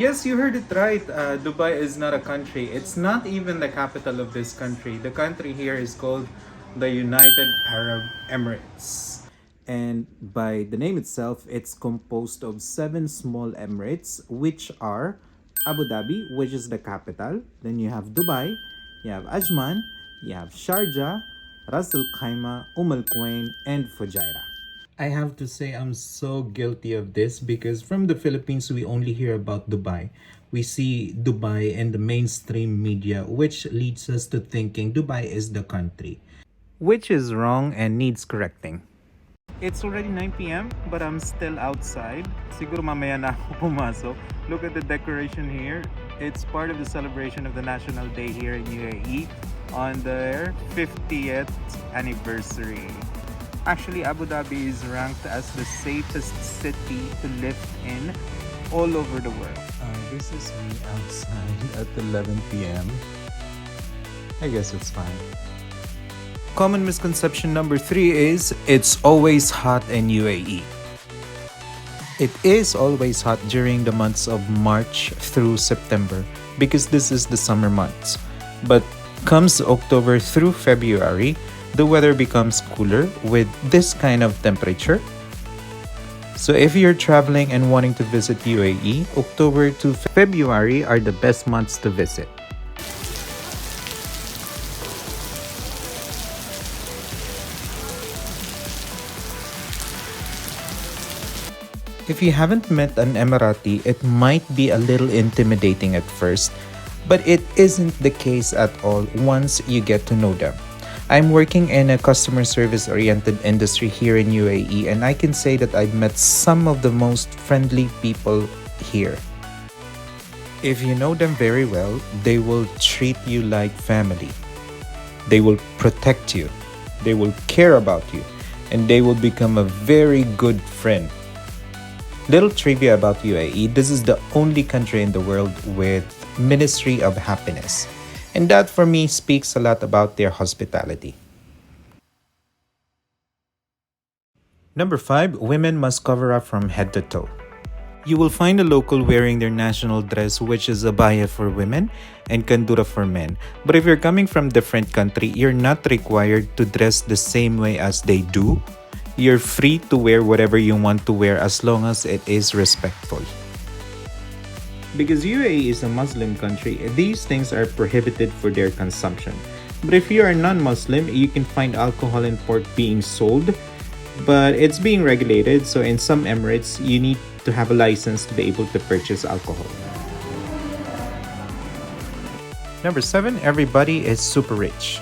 Yes, you heard it right. Dubai is not a country. It's not even the capital of this country. The country here is called the United Arab Emirates. And by the name itself, it's composed of seven small emirates, which are Abu Dhabi, which is the capital. Then you have Dubai, you have Ajman, you have Sharjah, Ras Al Khaimah, Al Quwain, and Fujairah. I have to say I'm so guilty of this because from the Philippines we only hear about Dubai. We see Dubai in the mainstream media, which leads us to thinking Dubai is the country, which is wrong and needs correcting. It's already 9 p.m. but I'm still outside. Siguro mamaya na ako pumasok. Look at the decoration here. It's part of the celebration of the National Day here in UAE on their 50th anniversary. Actually, Abu Dhabi is ranked as the safest city to live in all over the world. This is me outside at 11 p.m. I guess it's fine. Common misconception number 3 is it's always hot in UAE. It is always hot during the months of March through September because this is the summer months. But comes October through February, the weather becomes cooler with this kind of temperature. So if you're traveling and wanting to visit UAE, October to February are the best months to visit. If you haven't met an Emirati, it might be a little intimidating at first, but it isn't the case at all once you get to know them. I'm working in a customer service oriented industry here in UAE, and I can say that I've met some of the most friendly people here. If you know them very well, they will treat you like family. They will protect you. They will care about you, and they will become a very good friend. Little trivia about UAE, this is the only country in the world with Ministry of Happiness. And that for me speaks a lot about their hospitality. Number 5, women must cover up from head to toe. You will find a local wearing their national dress, which is abaya for women and kandura for men. But if you're coming from different country, you're not required to dress the same way as they do. You're free to wear whatever you want to wear as long as it is respectful. Because UAE is a Muslim country, these things are prohibited for their consumption. But if you are non-Muslim, you can find alcohol and pork being sold, but it's being regulated, so in some emirates, you need to have a license to be able to purchase alcohol. Number 7, everybody is super rich.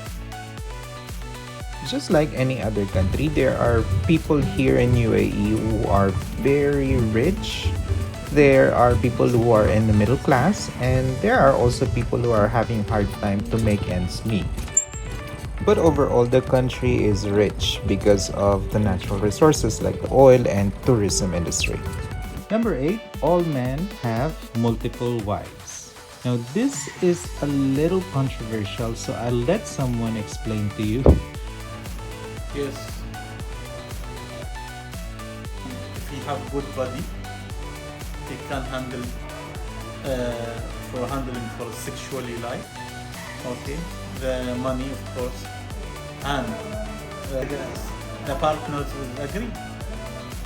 Just like any other country, there are people here in UAE who are very rich. There are people who are in the middle class, and there are also people who are having hard time to make ends meet. But overall, the country is rich because of the natural resources like the oil and tourism industry. Number 8, all men have multiple wives. Now, this is a little controversial, so I'll let someone explain to you. Yes. If he have good body, he can handle for handling for sexually life. Okay. The money, of course, and the partners will agree.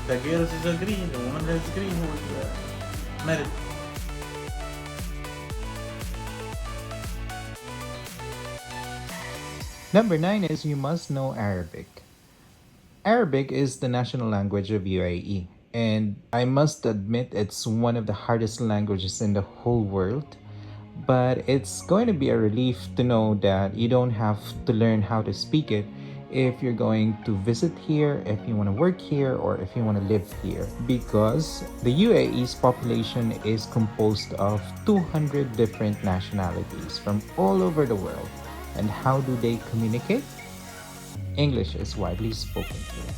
The girls will agree. The woman will agree who is married. Number 9 is you must know Arabic. Arabic is the national language of UAE, and I must admit it's one of the hardest languages in the whole world. But it's going to be a relief to know that you don't have to learn how to speak it if you're going to visit here, if you want to work here, or if you want to live here. Because the UAE's population is composed of 200 different nationalities from all over the world. And how do they communicate? English is widely spoken here.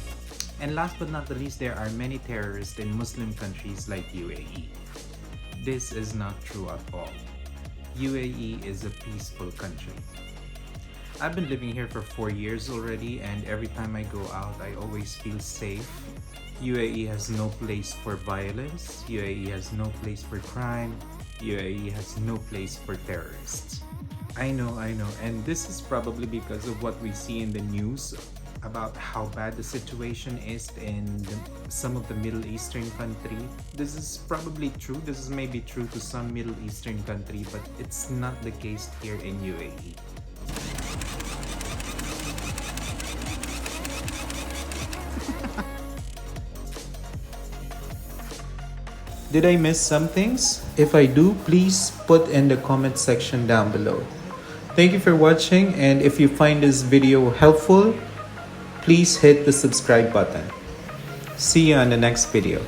And last but not the least, there are many terrorists in Muslim countries like UAE. This is not true at all. UAE is a peaceful country. I've been living here for 4 years already, and every time I go out, I always feel safe. UAE has no place for violence. UAE has no place for crime. UAE has no place for terrorists. I know, and this is probably because of what we see in the news about how bad the situation is in some of the Middle Eastern country. This is probably true. This is maybe true to some Middle Eastern country, but it's not the case here in UAE. Did I miss some things? If I do, please put in the comment section down below. Thank you for watching, and if you find this video helpful, please hit the subscribe button. See you on the next video.